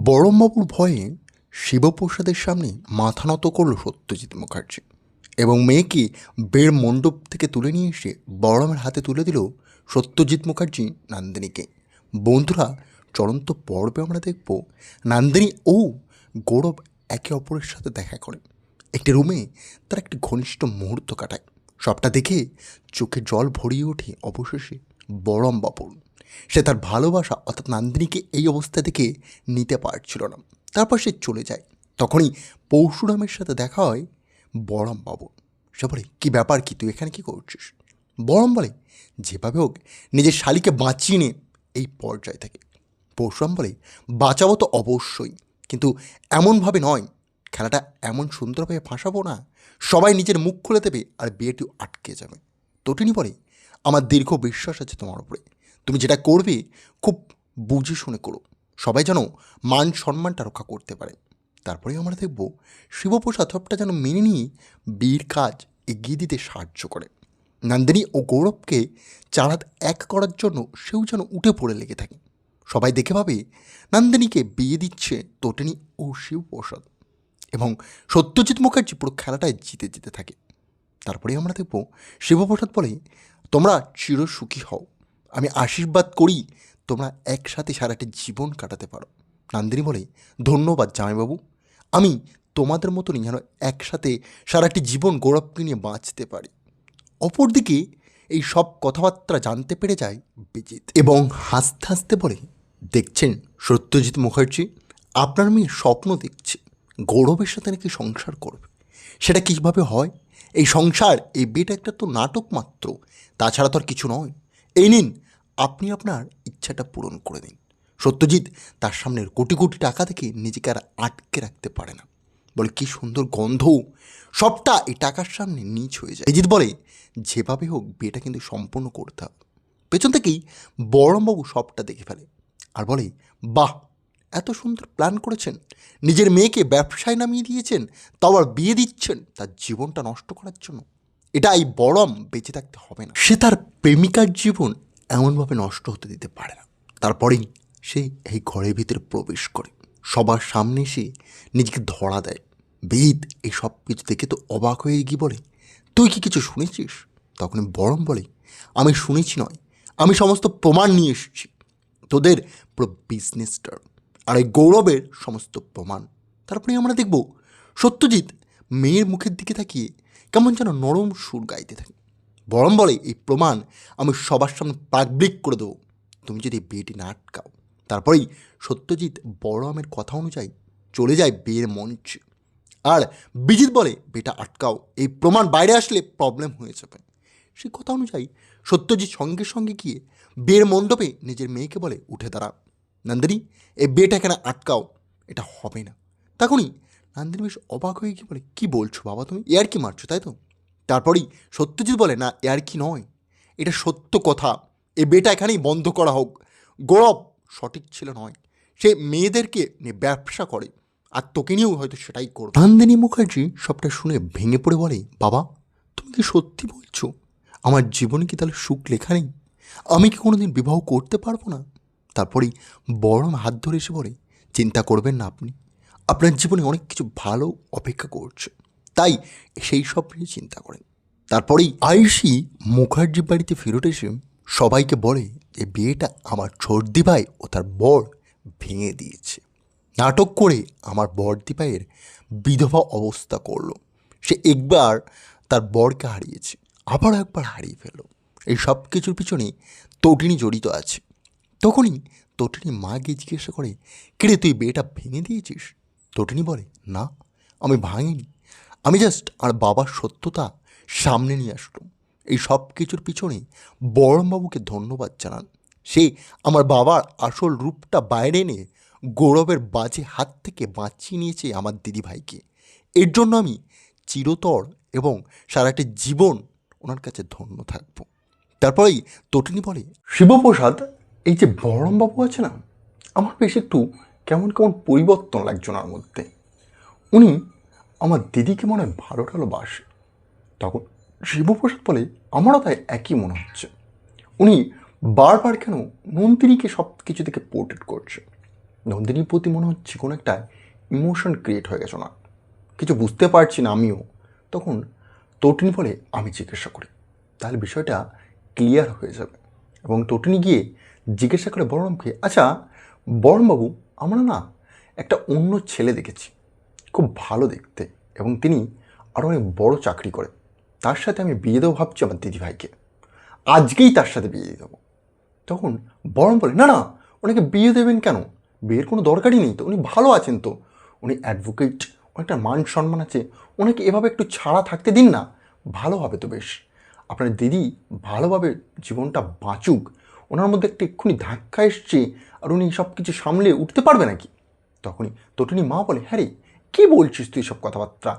বড়মবাবুর ভয়ে শিবপ্রসাদের সামনে মাথা নত করল সত্যজিৎ মুখার্জি এবং মেয়েকে বের মণ্ডপ থেকে তুলে নিয়ে এসে বড়রামের হাতে তুলে দিল সত্যজিৎ মুখার্জি নন্দিনীকে। বন্ধুরা, চলন্ত পর্বে আমরা দেখব নন্দিনী ও গৌরব একে অপরের সাথে দেখা করে একটি রুমে তার একটি ঘনিষ্ঠ মুহূর্ত কাটায়। সবটা দেখে চোখে জল ভরিয়ে ওঠে অবশেষে বড়মবাবুর। সে তার ভালোবাসা অর্থাৎ নন্দিনীকে এই অবস্থা থেকে নিতে পারছিল না। তারপর সে চলে যায়। তখনই পরশুরামের সাথে দেখা হয় বড়মবাবুর। সে বলে, কী ব্যাপার, কি তুই এখানে কী করছিস? বড়ম বলে, যেভাবে হোক নিজের শালিকে বাঁচিয়ে নে এই পর্যায় থেকে। পরশুরাম বলে, বাঁচাবো তো অবশ্যই, কিন্তু এমনভাবে নয়, খেলাটা এমন সুন্দরভাবে ফাঁসাবো না সবাই নিজের মুখ খুলে দেবে আর বিয়েটিও আটকে যাবে। তটিনী বলে, আমার দীর্ঘ বিশ্বাস আছে তোমার উপরে, তুমি যেটা করবে খুব বুঝে শুনে করো, সবাই যেন মান সম্মানটা রক্ষা করতে পারে। তারপরে আমরা দেখব শিবপ্রসাদ সবটা যেন মেনে নিয়ে বিয়ের কাজ এগিয়ে দিতে সাহায্য করে। নন্দিনী ও গৌরবকে চারাত এক করার জন্য সেও যেন উঠে পড়ে লেগে থাকে। সবাই দেখে ভাবে নন্দিনীকে বিয়ে দিচ্ছে তটিনী ও শিবপ্রসাদ, এবং সত্যজিৎ মুখার্জি পুরো খেলাটায় জিতে জিতে থাকে। তারপরে আমরা দেখব শিবপ্রসাদ বলে, তোমরা চিরসুখী হও, আমি আশীর্বাদ করি তোমরা একসাথে সারাটি জীবন কাটাতে পারো। নন্দিনী বলে, ধন্যবাদ জামাইবাবু, আমি তোমাদের মতনই যেন একসাথে সারাটি জীবন গৌরবকে নিয়ে বাঁচতে পারি। অপরদিকে এই সব কথাবার্তা জানতে পেরে যায় বিজিত এবং হাসতে হাসতে বলে, দেখছেন সত্যজিৎ মুখার্জি, আপনার মেয়ে স্বপ্ন দেখছে গৌরবের সাথে নাকি সংসার করবে। সেটা কীভাবে হয়? এই সংসার, এই বিয়েটা একটা তো নাটক মাত্র, তাছাড়া তো আর কিছু নয়। এই নিন, আপনি আপনার ইচ্ছাটা পূরণ করে দিন। সত্যজিৎ তার সামনের কোটি কোটি টাকা থেকে নিজেকে আর আটকে রাখতে পারে না। বলে, কি সুন্দর গন্ধ, সবটা এই টাকার সামনে নীচ হয়ে যায়। বিজিৎ বলে, যেভাবে হোক বিয়েটা কিন্তু সম্পূর্ণ করতে হবে। পেছন থেকেই বড়মবাবু সবটা দেখে ফেলে আর বলে, বাহ, এত সুন্দর প্ল্যান করেছেন, নিজের মেয়েকে ব্যবসায় নামিয়ে দিয়েছেন, তাও আর বিয়ে দিচ্ছেন তার জীবনটা নষ্ট করার জন্য। এটা এই বড়ম বেঁচে থাকতে হবে না, সে তার প্রেমিকার জীবন এমনভাবে নষ্ট হতে দিতে পারে না। তারপরেই সে এই ঘরের ভিতরে প্রবেশ করে, সবার সামনে সে নিজেকে ধরা দেয়। বিজিৎ এই সব কিছু দেখে তো অবাক হয়ে গিয়ে বলে, তুই কি কিছু শুনেছিস? তখন বড়ম বলে, আমি শুনেছি নয়, আমি সমস্ত প্রমাণ নিয়ে এসেছি, তোদের পুরো বিজনেসটার আর এই গৌরবের সমস্ত প্রমাণ। তারপরে আমরা দেখব সত্যজিৎ মেয়ের মুখের দিকে তাকিয়ে কেমন যেন নরম সুর গাইতে থাকে। বরং বলে, এই প্রমাণ আমি সবার সামনে পাবলিক করে দেবো, তুমি যদি বিয়েটি না আটকাও। তারপরেই সত্যজিৎ বড়রামের কথা অনুযায়ী চলে যায় বিয়ের মঞ্চে। আর বিজিৎ বলে, বিয়েটা আটকাও, এই প্রমাণ বাইরে আসলে প্রবলেম হয়ে যাবে। সেই কথা অনুযায়ী সত্যজিৎ সঙ্গে সঙ্গে গিয়ে বিয়ের মণ্ডপে নিজের মেয়েকে বলে, উঠে দাঁড়া নন্দিনী, এই বিয়েটা এখানে আটকাও, এটা হবে না। তখনই নন্দিনী বেশ অবাক হয়ে গিয়ে বলে, কী বলছো বাবা, তুমি এয়ার কি মারছো তাই তো? তারপরেই সত্যজিৎ বলে, না এয়ার কি নয়, এটা সত্য কথা, এই বিয়েটা এখানেই বন্ধ করা হোক। গৌরব সঠিক ছিল নয়, সে মেয়েদেরকে নিয়ে ব্যবসা করে, আর তোকে নিয়েও হয়তো সেটাই করবে। নন্দিনী মুখার্জি সবটা শুনে ভেঙে পড়ে বলে, বাবা, তুমি কি সত্যি বলছো? আমার জীবনে কি তাহলে সুখ লেখা নেই? আমি কি কোনোদিন বিবাহ করতে পারবো না? তারপরেই বড়ম হাত ধরে এসে বলে, চিন্তা করবেন না আপনি, আপনার জীবনে অনেক কিছু ভালো অপেক্ষা করছে, তাই সেই সব নিয়ে চিন্তা করেন। তারপরেই আয়ুষী মুখার্জি বাড়িতে ফেরত এসে সবাইকে বলে, যে বিয়েটা আমার ছোটদি ভাই ও তার বর ভেঙে দিয়েছে, নাটক করে আমার বড়দি ভাইয়ের বিধবা অবস্থা করলো। সে একবার তার বরকে হারিয়েছে, আবার একবার হারিয়ে ফেললো। এই সব কিছুর পিছনে তটিনী জড়িত আছে। তখনই তটিনী মা গিয়ে জিজ্ঞাসা করে, কিরে তুই বিয়েটা ভেঙে দিয়েছিস? তটিনী বলে, না, আমি ভাঙিনি, আমি জাস্ট আমার বাবার সত্যতা সামনে নিয়ে আসলাম। এই সব কিছুর পিছনে বড়মবাবুকে ধন্যবাদ জানান, সে আমার বাবার আসল রূপটা বাইরে এনে গৌরবের বাজে হাত থেকে বাঁচিয়ে নিয়েছে আমার দিদিভাইকে। এর জন্য আমি চিরতর এবং সারাটি জীবন ওনার কাছে ধন্য থাকব। তারপরেই তটিনী বলে, শিবপ্রসাদ, এই যে বড়মবাবু আছে না, আমার বেশ একটু কেমন কেমন পরিবর্তন লাগছে ওনার মধ্যে। উনি আমার দিদিকে মনে হয় ভালো বাসে। তখন শিবপ্রসাদ বলে, আমারও তাই একই মনে হচ্ছে। উনি বারবার কেন নন্দিনীকে সব কিছু থেকে পোর্ট্রেট করছে। নন্দিনীর প্রতি মনে হচ্ছে কোনো একটা ইমোশন ক্রিয়েট হয়ে গেছে না, কিছু বুঝতে পারছি না আমিও। তখন তটিনী বলে, আমি জিজ্ঞাসা করি, তাহলে বিষয়টা ক্লিয়ার হয়ে যাবে। এবং তটিনী গিয়ে জিজ্ঞাসা করে বলরামকে, আচ্ছা বলরামবাবু, আমরা না একটা অন্য ছেলে দেখেছি, খুব ভালো দেখতে, এবং তিনি আরও অনেক বড় চাকরি করে, তার সাথে আমি বিয়ে দেবো ভাবছি আমার দিদিভাইকে, আজকেই তার সাথে বিয়ে দিয়ে দেবো। তখন বরং বলে, না না, ওনাকে বিয়ে দেবেন কেন, বিয়ের কোনো দরকারই নেই তো, উনি ভালো আছেন তো, উনি অ্যাডভোকেট, অনেকটা মান সম্মান আছে, ওনাকে এভাবে একটু ছাড়া থাকতে দিন না, ভালো হবে তো বেশ। আপনার দিদি ভালোভাবে জীবনটা বাঁচুক, ওনার মধ্যে একটা এক্ষুনি ধাক্কা এসছে, আর উনি সব কিছু সামলে উঠতে পারবে নাকি। তখনই তটিনী মা বলে, হ্যাঁ রে, কী বলছিস তুই সব কথাবার্তা,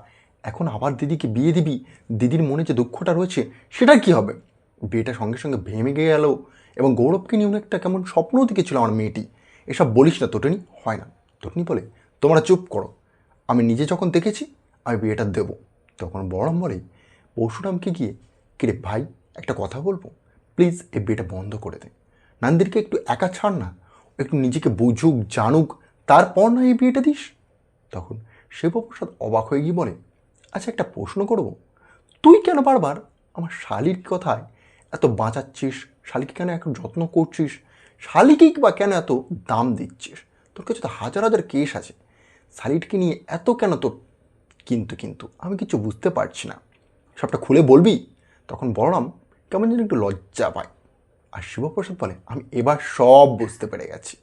এখন আবার দিদিকে বিয়ে দিবি, দিদির মনে যে দুঃখটা রয়েছে সেটার কী হবে, বিয়েটা সঙ্গে সঙ্গে ভেঙে গেল, এবং গৌরবকে নিয়ে একটা কেমন স্বপ্নও দেখেছিল আমার মেয়েটি, এসব বলিস না তটিনী, হয় না। তটিনী বলে, তোমরা চুপ করো, আমি নিজে যখন দেখেছি আমি বিয়েটা দেব। তখন বড়রাম বলে পরশুরামকে গিয়ে, কিরে ভাই, একটা কথা বলবো, প্লিজ এই বিয়েটা বন্ধ করে দে, নান্দিরকে একটু একা ছাড় না, একটু নিজেকে বুঝুক জানুক, তারপর না এই বিয়েটা দিস। তখন শিবপ্রসাদ অবাক হয়ে গিয়ে বলে, আচ্ছা একটা প্রশ্ন করব, তুই কেন বারবার আমার শালির কথায় এত বাঁচাচ্ছিস, শালিকে কেন এখন যত্ন করছিস, শালিকেই বা কেন এত দাম দিচ্ছিস, তোর কাছে তো হাজার হাজার কেস আছে, শালিটকে নিয়ে এত কেন তোর, কিন্তু কিন্তু আমি কিছু বুঝতে পারছি না, সবটা খুলে বলবি। তখন বলরাম কেমন যেন একটু লজ্জা পায়, আর শিবপ্রসাদ বলে, আমি এবার সব বুঝতে পেরে গেছি,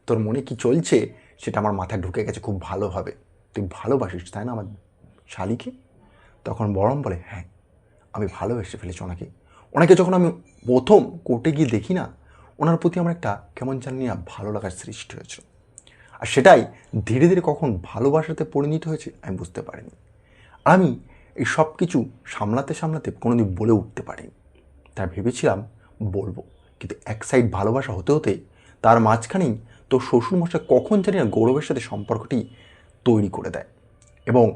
তোর মনে কি চলছে সেটা আমার মাথায় ঢুকে গেছে খুব ভালোভাবে, তুই ভালোবাসিস তাই না আমার শালিকে। তখন বলরাম বলে, হ্যাঁ আমি ভালোবেসে ফেলেছি ওনাকে, ওনাকে যখন আমি প্রথম কোর্টে গিয়ে দেখি না, ওনার প্রতি আমার একটা কেমন জানি না ভালো লাগার সৃষ্টি হয়েছিল, আর সেটাই ধীরে ধীরে কখন ভালোবাসাতে পরিণত হয়েছে আমি বুঝতে পারিনি, আর আমি এই সব কিছু সামলাতে সামলাতে কোনোদিন বলে উঠতে পারিনি, তাই ভেবেছিলাম বলবো, কিন্তু এক সাইড ভালোবাসা হতে হতে তার মাঝখানেই তোর শ্বশুরমশাই কখন জানি না গৌরবের সাথে সম্পর্কটি তৈরি করে দেয়, এবং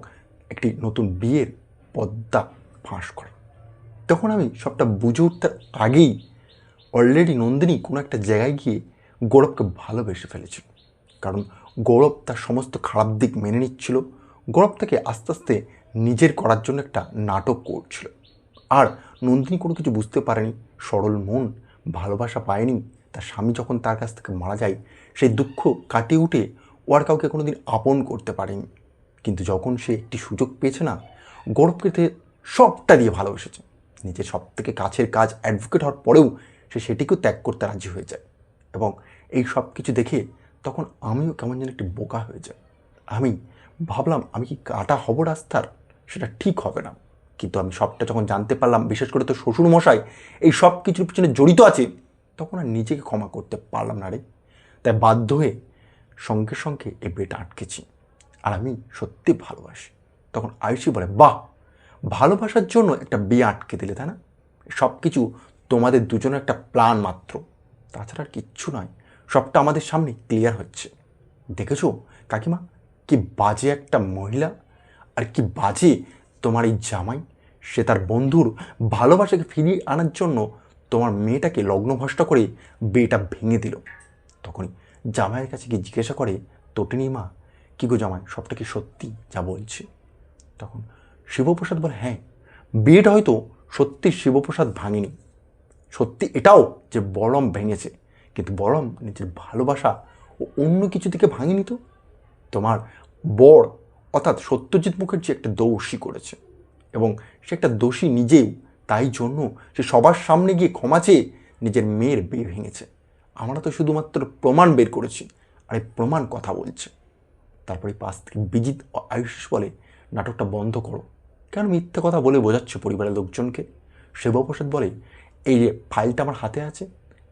একটি নতুন বিয়ের পদ্মা ফাঁস করে। তখন আমি সবটা বুঝে উঠতে আগেই অলরেডি নন্দিনী কোনো একটা জায়গায় গিয়ে গৌরবকে ভালোবেসে ফেলেছিল, কারণ গৌরব তার সমস্ত খারাপ দিক মেনে নিচ্ছিল, গৌরব তাকে আস্তে আস্তে নিজের করার জন্য একটা নাটক করছিল, আর নন্দিনী কোনো কিছু বুঝতে পারেনি, সরল মন, ভালোবাসা পায়নি, তার স্বামী যখন তার কাছ থেকে মারা যায় সেই দুঃখ কাটিয়ে উঠে ও আর কাউকে কোনো দিন আপন করতে পারেনি, কিন্তু যখন সে একটি সুযোগ পেয়েছে না, গৌরবকে সবটা দিয়ে ভালোবেসেছে, নিজের সব থেকে কাছের কাজ অ্যাডভোকেট হওয়ার পরেও সে সেটিকেও ত্যাগ করতে রাজি হয়ে যায়, এবং এই সব কিছু দেখে তখন আমিও কেমন যেন একটি বোকা হয়ে যায়, আমি ভাবলাম আমি কি কাটা হব রাস্তার, সেটা ঠিক হবে না, কিন্তু আমি সবটা যখন জানতে পারলাম, বিশেষ করে তো শ্বশুরমশাই এই সব কিছুর পিছনে জড়িত আছে, তখন আর নিজেকে ক্ষমা করতে পারলাম না রে, তাই বাধ্য হয়ে সঙ্গে সঙ্গে এই বিয়েটা আটকেছি, আর আমি সত্যি ভালোবাসি। তখন আয়ুষী বলে, বাহ, ভালোবাসার জন্য একটা বিয়ে আটকে দিলে তাই না, সব কিছু তোমাদের দুজনের একটা প্ল্যান মাত্র, তাছাড়া আর কিচ্ছু নয়, সবটা আমাদের সামনে ক্লিয়ার হচ্ছে, দেখেছো কাকিমা, কি বাজে একটা মহিলা, আর কি বাজে তোমার এই জামাই, সে তার বন্ধুর ভালোবাসাকে ফিরিয়ে আনার জন্য তোমার মেয়েটাকে লগ্নভ্রষ্ট করে বিয়েটা ভেঙে দিল। তখনই জামাইয়ের কাছে গিয়ে জিজ্ঞাসা করে, তটিনী মা, কী গো জামাই, সবটা কি সত্যি যা বলছে। তখন শিবপ্রসাদ বলে, হ্যাঁ, বিয়েটা হয়তো সত্যি শিবপ্রসাদ ভাঙেনি, সত্যি এটাও যে বলরাম ভেঙেছে, কিন্তু বলরাম নিজের ভালোবাসা ও অন্য কিছু থেকে ভাঙেনি তো, তোমার বর অর্থাৎ সত্যজিৎ মুখার্জি একটা দোষী করেছে, এবং সে একটা দোষী নিজেও, তাই জন্য সে সবার সামনে গিয়ে ক্ষমা চেয়ে নিজের মেয়ের বিয়ে ভেঙেছে, আমরা তো শুধুমাত্র প্রমাণ বের করেছি, আর এই প্রমাণ কথা বলছে। তারপরে পাশ থেকে বিজিত ও আয়ুষ বলে, নাটকটা বন্ধ করো, কেন মিথ্যে কথা বলে বোঝাচ্ছ পরিবারের লোকজনকে। শিবপ্রসাদ বলে, এই যে ফাইলটা আমার হাতে আছে,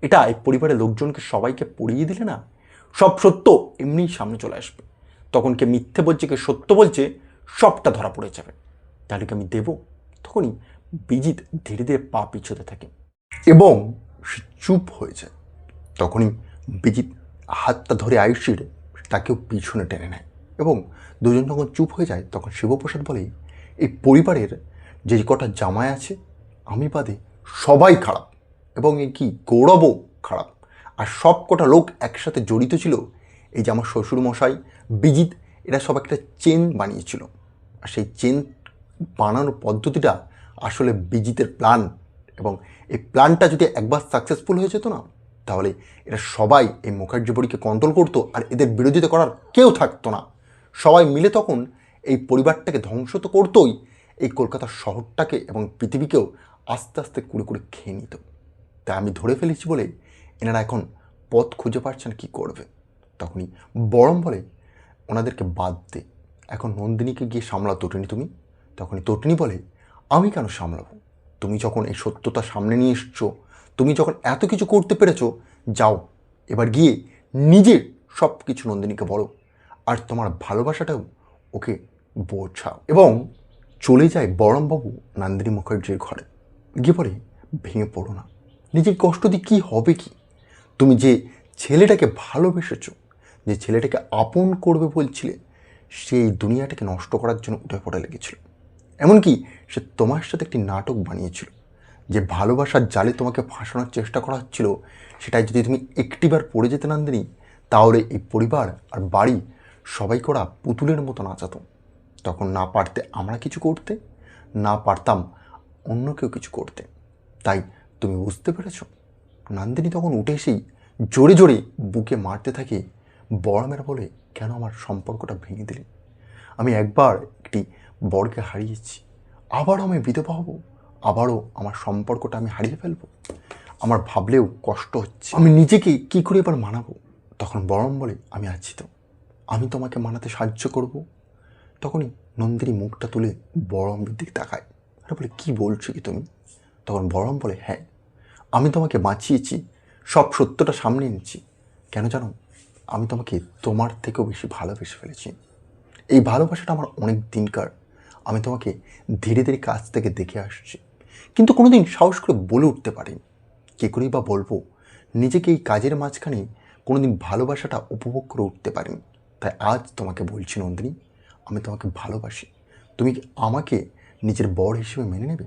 এটা এই পরিবারের লোকজনকে সবাইকে পড়িয়ে দিলে না, সব সত্য এমনিই সামনে চলে আসবে, তখন কে মিথ্যে বলছে কে সত্য বলছে সবটা ধরা পড়ে যাবে, তাহলে কি আমি দেবো। তখনই বিজিত ধীরে ধীরে পা পিছোতে থাকে এবং সে চুপ হয়ে যায়। তখনই বিজিত হাতটা ধরে আয়ুষীর তাকেও পিছনে টেনে নেয়, এবং দুজন যখন চুপ হয়ে যায় তখন শিবপ্রসাদ বলে, এই পরিবারের যে কটা জামাই আছে আমি বাদে সবাই খারাপ, এবং এই কি গৌরবও খারাপ, আর সব কটা লোক একসাথে জড়িত ছিল এই যে আমার শ্বশুরমশাই, বিজিত, এরা সব একটা চেন বানিয়েছিল। আর সেই চেন বানানোর পদ্ধতিটা আসলে বিজিতের প্ল্যান, এবং এই প্ল্যানটা যদি একবার সাকসেসফুল হয়ে যেত না, তাহলে এরা সবাই এই মুখার্জি পরিবারকে কন্ট্রোল করতো আর এদের বিরোধিতা করার কেউ থাকতো না। সবাই মিলে তখন এই পরিবারটাকে ধ্বংস তো করতোই, এই কলকাতা শহরটাকে এবং পৃথিবীকেও আস্তে আস্তে কুড়ে কুড়ে খেয়ে নিত। তাই আমি ধরে ফেলেছি বলে এনারা এখন পথ খুঁজে পাচ্ছেন কি করবে। তখনই বরম বলে, ওনাদেরকে বাদ দে, এখন নন্দিনীকে গিয়ে সামলাও তটিনী তুমি। তখনই তটিনী বলে, আমি কেন সামলাবো? তুমি যখন এই সত্যতা সামনে নিয়ে এসছো, তুমি যখন এত কিছু করতে পেরেছো, যাও এবার গিয়ে নিজের সব কিছু নন্দিনীকে বলো, আর তোমার ভালোবাসাটাও ওকে বোঝাও। এবং চলে যায় বরমবাবু নন্দিনী মুখার্জির ঘরে। গিয়ে বলে, ভেঙে পড়ো না, নিজের কষ্ট দিয়ে কী হবে কি? তুমি যে ছেলেটাকে ভালোবেসেছো, যে ছেলেটাকে আপন করবে বলছিলে, সেই দুনিয়াটাকে নষ্ট করার জন্য উঠে পড়ে লেগেছিল। এমনকি সে তোমার সাথে একটি নাটক বানিয়েছিল, যে ভালোবাসার জালে তোমাকে ফাঁসানোর চেষ্টা করা হচ্ছিল, সেটাই যদি তুমি একটিবার পড়ে যেতে নন্দিনী, তাহলে এই পরিবার আর বাড়ি সবাইকে ওরা পুতুলের মতো নাচাতো। তখন না পারতে আমরা কিছু করতে, না পারতাম অন্য কেউ কিছু করতে। তাই তুমি বুঝতে পেরেছ? নন্দিনী তখন উঠে এসেই জোরে জোরে বুকে মারতে থাকে। বড়মেরা বলে, কেন আমার সম্পর্কটা ভেঙে দিলে? আমি একবার একটি বরকে হারিয়েছি, আবারও আমি বিধবা হব, আবারও আমার সম্পর্কটা আমি হারিয়ে ফেলবো। আমার ভাবলেও কষ্ট হচ্ছে, আমি নিজেকে কী করে এবার মানাবো? তখন বরম বলে, আমি আছি তো, আমি তোমাকে মানাতে সাহায্য করব। তখনই নন্দিনী মুখটা তুলে বরমের দিকে তাকায় আর বলে, কী বলছো কি তুমি? তখন বরম বলে, হ্যাঁ, আমি তোমাকে বাঁচিয়েছি, সব সত্যটা সামনে এনেছি। কেন জানো? আমি তোমাকে তোমার থেকেও বেশি ভালোবেসে ফেলেছি। এই ভালোবাসাটা আমার অনেক দিনকার। আমি তোমাকে ধীরে ধীরে কাছ থেকে দেখে আসছি, কিন্তু কোনোদিন সাহস করে বলে উঠতে পারিনি। কী করেই বা বলবো? নিজেকে এই কাজের মাঝখানে কোনোদিন ভালোবাসাটা উপভোগ করে উঠতে পারিনি। তাই আজ তোমাকে বলছি নন্দিনী, আমি তোমাকে ভালোবাসি। তুমি কি আমাকে নিজের বর হিসেবে মেনে নেবে?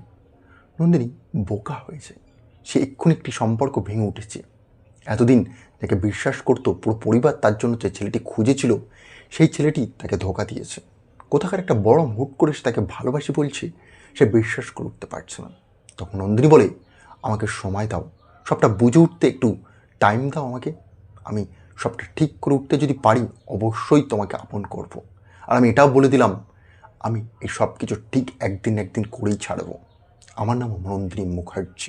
নন্দিনী বোকা হয়ে যায়। সে এক্ষুনি একটি সম্পর্ক ভেঙে উঠেছে। এতদিন যাকে বিশ্বাস করতো, পুরো পরিবার তার জন্য যে ছেলেটি খুঁজেছিল, সেই ছেলেটি তাকে ধোঁকা দিয়েছে। কোথাকার একটা বড় হুট করে সে তাকে ভালোবাসি বলছে, সে বিশ্বাস করে উঠতে পারছে না। তখন নন্দিনী বলে, আমাকে সময় দাও, সবটা বুঝে উঠতে একটু টাইম দাও আমাকে। আমি সবটা ঠিক করে উঠতে যদি পারি, অবশ্যই তোমাকে আপন করব। আর আমি এটাও বলে দিলাম, আমি এই সব কিছু ঠিক একদিন একদিন করেই ছাড়ব। আমার নাম নন্দিনী মুখার্জি।